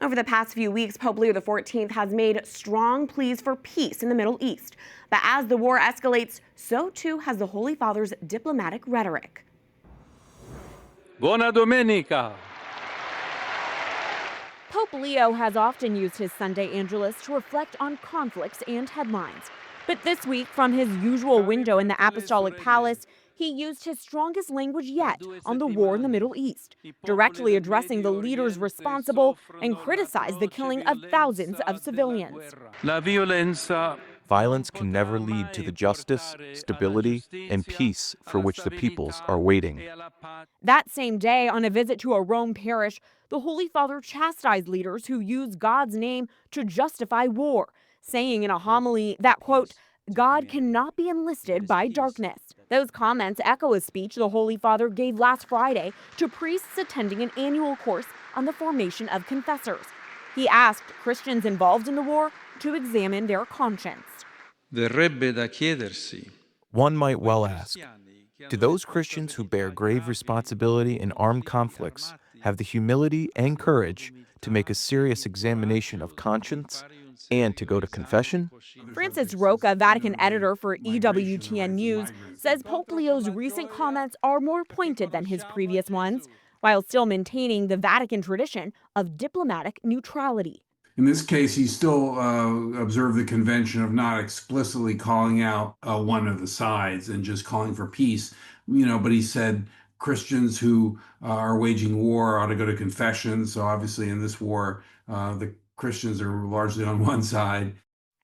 Over the past few weeks, Pope Leo XIV has made strong pleas for peace in the Middle East. But as the war escalates, so too has the Holy Father's diplomatic rhetoric. Buona domenica! Pope Leo has often used his Sunday Angelus to reflect on conflicts and headlines. But this week, from his usual window in the Apostolic Palace, he used his strongest language yet on the war in the Middle East, directly addressing the leaders responsible and criticized the killing of thousands of civilians. Violence can never lead to the justice, stability, and peace for which the peoples are waiting. That same day, on a visit to a Rome parish, the Holy Father chastised leaders who use God's name to justify war, saying in a homily that, quote, God cannot be enlisted by darkness. Those comments echo a speech the Holy Father gave last Friday to priests attending an annual course on the formation of confessors. He asked Christians involved in the war to examine their conscience. One might well ask, do those Christians who bear grave responsibility in armed conflicts have the humility and courage to make a serious examination of conscience and to go to confession? Francis Roca, Vatican editor for EWTN News, says Pope Leo's recent comments are more pointed than his previous ones, while still maintaining the Vatican tradition of diplomatic neutrality. In this case, he still observed the convention of not explicitly calling out one of the sides and just calling for peace, but he said Christians who are waging war ought to go to confession. So obviously in this war, the Christians are largely on one side.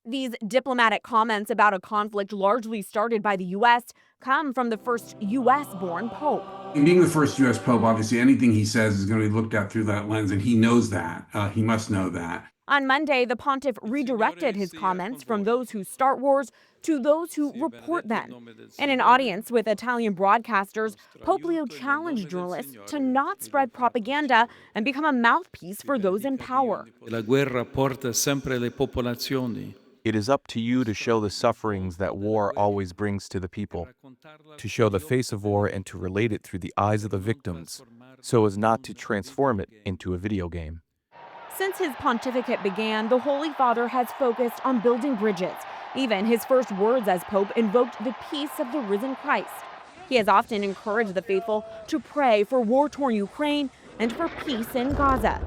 These diplomatic comments about a conflict largely started by the U.S. come from the first U.S.-born pope. And being the first U.S. pope, obviously anything he says is going to be looked at through that lens, and he knows that. He must know that. On Monday, the pontiff redirected his comments from those who start wars to those who report them. In an audience with Italian broadcasters, Pope Leo challenged journalists to not spread propaganda and become a mouthpiece for those in power. It is up to you to show the sufferings that war always brings to the people, to show the face of war and to relate it through the eyes of the victims, so as not to transform it into a video game. Since his pontificate began, the Holy Father has focused on building bridges. Even his first words as Pope invoked the peace of the risen Christ. He has often encouraged the faithful to pray for war-torn Ukraine and for peace in Gaza.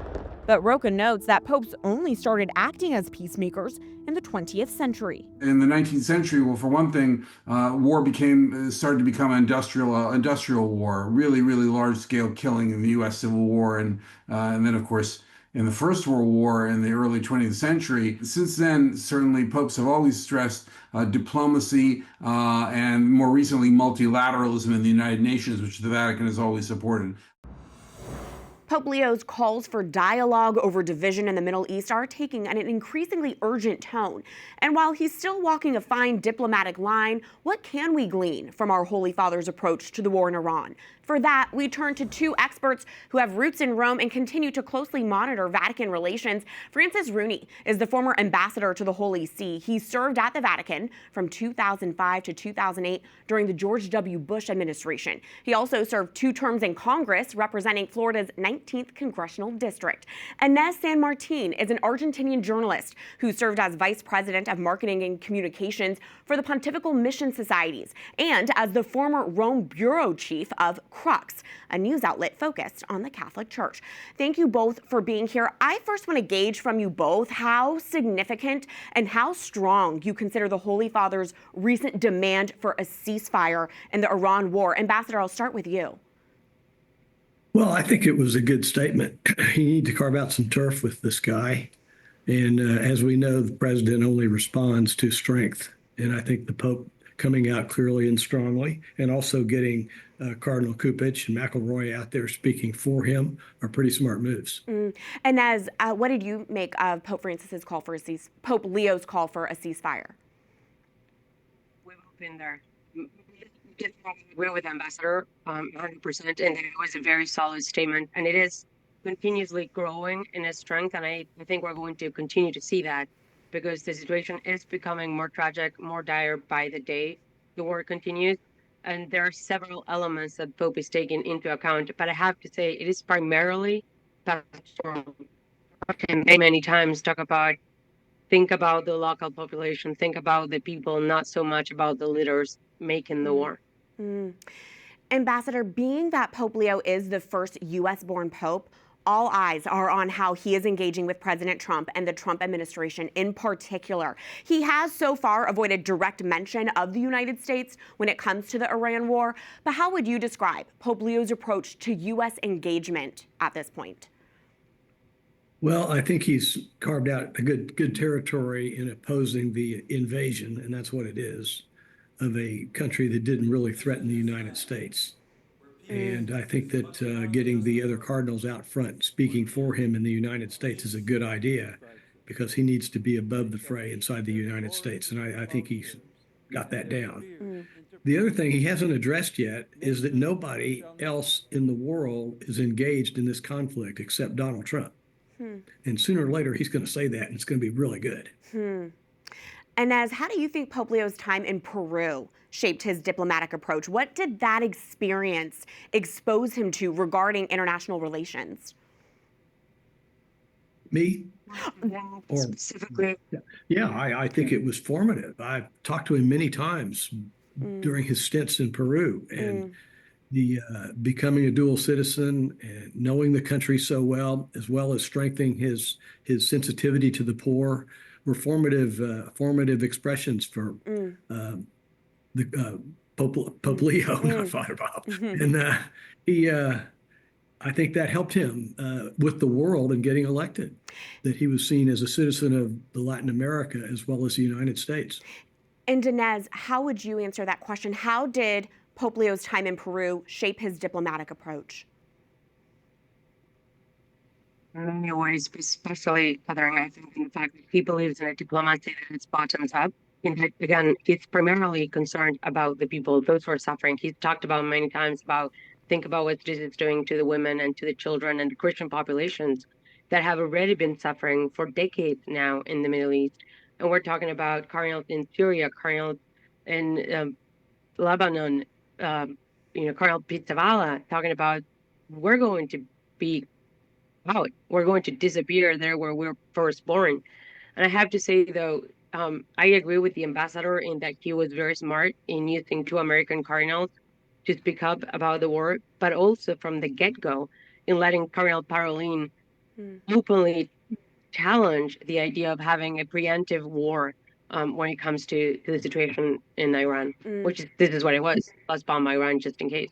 But Roca notes that popes only started acting as peacemakers in the 20th century. In the 19th century, well, for one thing, war started to become industrial war, really large-scale killing in the U.S. Civil War, and then, of course, in the First World War in the early 20th century. Since then, certainly popes have always stressed diplomacy and more recently multilateralism in the United Nations, which the Vatican has always supported. Pope Leo's calls for dialogue over division in the Middle East are taking an increasingly urgent tone. And while he's still walking a fine diplomatic line, what can we glean from our Holy Father's approach to the war in Iran? For that, we turn to two experts who have roots in Rome and continue to closely monitor Vatican relations. Francis Rooney is the former ambassador to the Holy See. He served at the Vatican from 2005 to 2008 during the George W. Bush administration. He also served 2 terms in Congress representing Florida's 19th Congressional District. Inés San Martín is an Argentinian journalist who served as vice president of marketing and communications for the Pontifical Mission Societies and as the former Rome bureau chief of Crux, a news outlet focused on the Catholic Church. Thank you both for being here. I first want to gauge from you both how significant and how strong you consider the Holy Father's recent demand for a ceasefire in the Iran war. Ambassador, I'll start with you. Well, I think it was a good statement. You need to carve out some turf with this guy. And as we know, the president only responds to strength. And I think the Pope coming out clearly and strongly, and also getting Cardinal Kupich and McElroy out there speaking for him are pretty smart moves. And as what did you make of Pope Francis's call for Pope Leo's call for a ceasefire? We've been there. I agree with Ambassador 100%, and it was a very solid statement, and it is continuously growing in its strength, and I think we're going to continue to see that because the situation is becoming more tragic, more dire by the day the war continues, and there are several elements that Pope is taking into account, but I have to say it is primarily pastoral. and many times talk about think about the local population, think about the people, not so much about the leaders making the war. Ambassador, being that Pope Leo is the first U.S.-born pope, all eyes are on how he is engaging with President Trump and the Trump administration in particular. He has so far avoided direct mention of the United States when it comes to the Iran war. But how would you describe Pope Leo's approach to U.S. engagement at this point? Well, I think he's carved out a good territory in opposing the invasion, and that's what it is, of a country that didn't really threaten the United States. And I think that getting the other cardinals out front speaking for him in the United States is a good idea because he needs to be above the fray inside the United States. And I think he's got that down. The other thing he hasn't addressed yet is that nobody else in the world is engaged in this conflict except Donald Trump. And sooner or later, he's going to say that, and it's going to be really good. Inés, how do you think Pope Leo's time in Peru shaped his diplomatic approach? What did that experience expose him to regarding international relations? Me? Or, Specifically, yeah, I think it was formative. I've talked to him many times during his stints in Peru, and the becoming a dual citizen and knowing the country so well as strengthening his sensitivity to the poor, were formative expressions for the Pope Leo, not Father Bob. And he, I think that helped him with the world in getting elected, that he was seen as a citizen of the Latin America as well as the United States. And Inés, how would you answer that question? How did Pope Leo's time in Peru shape his diplomatic approach? in many ways, especially Catherine, I think in fact he believes in a diplomacy that is bottoms up. And that, again, he's primarily concerned about the people, those who are suffering. He's talked about many times about think about what this is doing to the women and to the children and the Christian populations that have already been suffering for decades now in the Middle East. And we're talking about cardinals in Syria, cardinals in Lebanon, Cardinal Pizzavalla talking about we're going to be out. We're going to disappear there where we're first born. And I have to say, though, I agree with the ambassador in that he was very smart in using two American cardinals to speak up about the war, but also from the get-go in letting Cardinal Parolin openly challenge the idea of having a preemptive war when it comes to the situation in Iran, this is what it was. Let's bomb Iran just in case.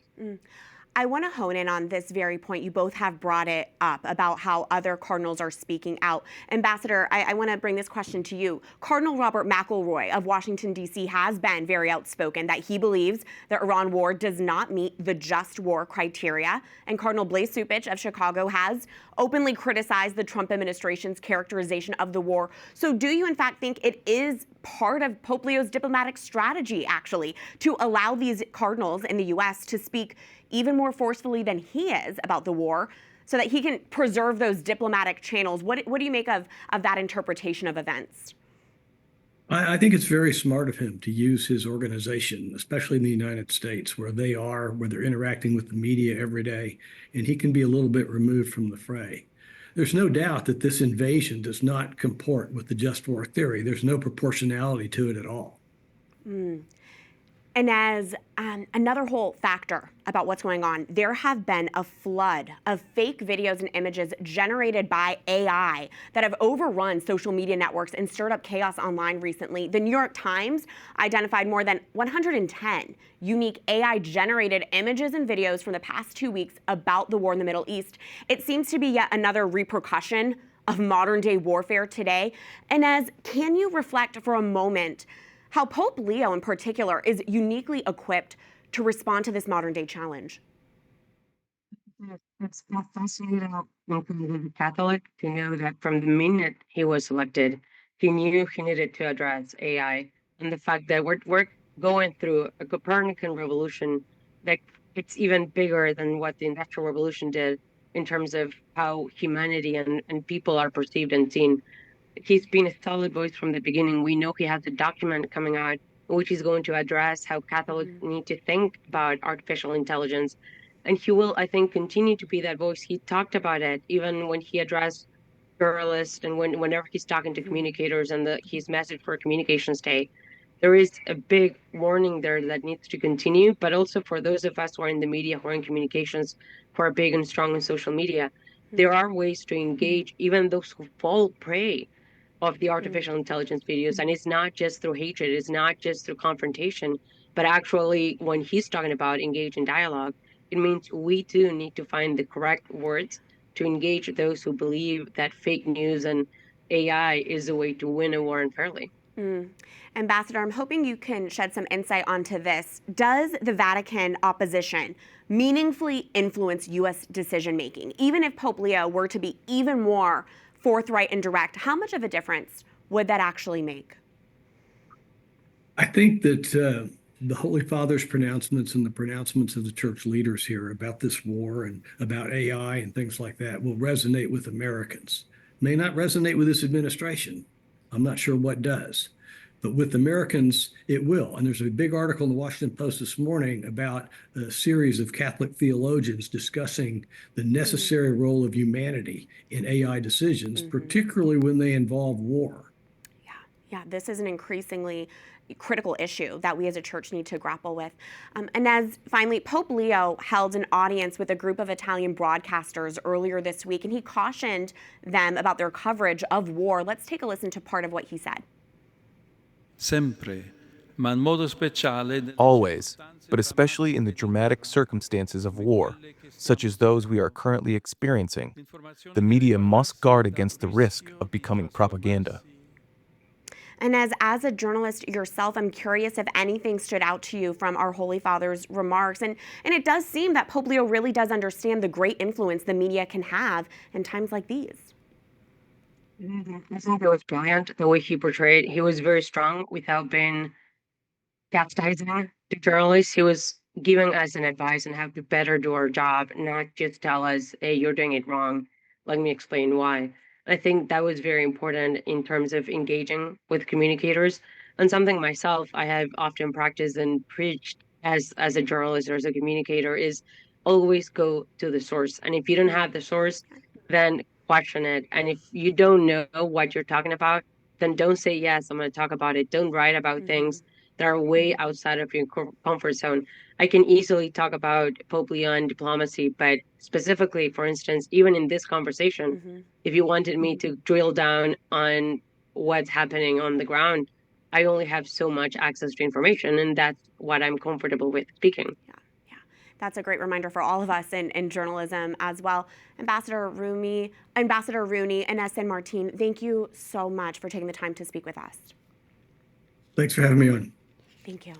I want to hone in on this very point. You both have brought it up about how other cardinals are speaking out. Ambassador, I want to bring this question to you. Cardinal Robert McElroy of Washington, D.C. has been very outspoken that he believes the Iran war does not meet the just war criteria. And Cardinal Blase Cupich of Chicago has openly criticized the Trump administration's characterization of the war. So do you, in fact, think it is part of Pope Leo's diplomatic strategy, actually, to allow these cardinals in the U.S. to speak even more forcefully than he is about the war so that he can preserve those diplomatic channels? What do you make of that interpretation of events? I think it's very smart of him to use his organization, especially in the United States, where they're interacting with the media every day, and he can be a little bit removed from the fray. There's no doubt that this invasion does not comport with the just war theory. There's no proportionality to it at all. And as another whole factor about what's going on, there have been a flood of fake videos and images generated by AI that have overrun social media networks and stirred up chaos online recently. The New York Times identified more than 110 unique AI-generated images and videos from the past 2 weeks about the war in the Middle East. It seems to be yet another repercussion of modern-day warfare today. And as can you reflect for a moment how Pope Leo in particular is uniquely equipped to respond to this modern day challenge? It's fascinating as a Catholic to know that from the minute he was elected, he knew he needed to address AI and the fact that we're going through a Copernican revolution that it's even bigger than what the Industrial Revolution did in terms of how humanity and people are perceived and seen. He's been a solid voice from the beginning. We know he has a document coming out in which he's going to address how Catholics need to think about artificial intelligence. And he will, I think, continue to be that voice. He talked about it even when he addressed journalist, and whenever he's talking to communicators and his message for Communications Day, there is a big warning there that needs to continue. But also for those of us who are in the media, who are in communications, who are big and strong in social media, there are ways to engage even those who fall prey of the artificial intelligence videos. And it's not just through hatred, it's not just through confrontation, but actually when he's talking about engage in dialogue, it means we too need to find the correct words to engage those who believe that fake news and AI is the way to win a war unfairly. Ambassador, I'm hoping you can shed some insight onto this. Does the Vatican opposition meaningfully influence U.S. decision-making? Even if Pope Leo were to be even more forthright and direct, how much of a difference would that actually make? I think that the Holy Father's pronouncements and the pronouncements of the church leaders here about this war and about AI and things like that will resonate with Americans. May not resonate with this administration. I'm not sure what does. But with Americans, it will. And there's a big article in the Washington Post this morning about a series of Catholic theologians discussing the necessary role of humanity in AI decisions, particularly when they involve war. Yeah, this is an increasingly critical issue that we as a church need to grapple with. And as finally, Pope Leo held an audience with a group of Italian broadcasters earlier this week, and he cautioned them about their coverage of war. Let's take a listen to part of what he said. Sempre, ma in modo speciale. Always, but especially in the dramatic circumstances of war, such as those we are currently experiencing, the media must guard against the risk of becoming propaganda. And as a journalist yourself, I'm curious if anything stood out to you from our Holy Father's remarks. And it does seem that Pope Leo really does understand the great influence the media can have in times like these. I think it was brilliant the way he portrayed. He was very strong without being chastising the journalists. He was giving us an advice on how to better do our job, not just tell us, hey, you're doing it wrong. Let me explain why. I think that was very important in terms of engaging with communicators. And something myself I have often practiced and preached as a journalist or as a communicator is always go to the source. And if you don't have the source, then question it. And if you don't know what you're talking about, then don't say, yes, I'm going to talk about it. Don't write about things that are way outside of your comfort zone. I can easily talk about Pope Leo and diplomacy, but specifically, for instance, even in this conversation, if you wanted me to drill down on what's happening on the ground, I only have so much access to information, and that's what I'm comfortable with speaking. That's a great reminder for all of us in journalism as well. Ambassador Rooney, Inés San Martín, thank you so much for taking the time to speak with us. Thanks for having me on. Thank you.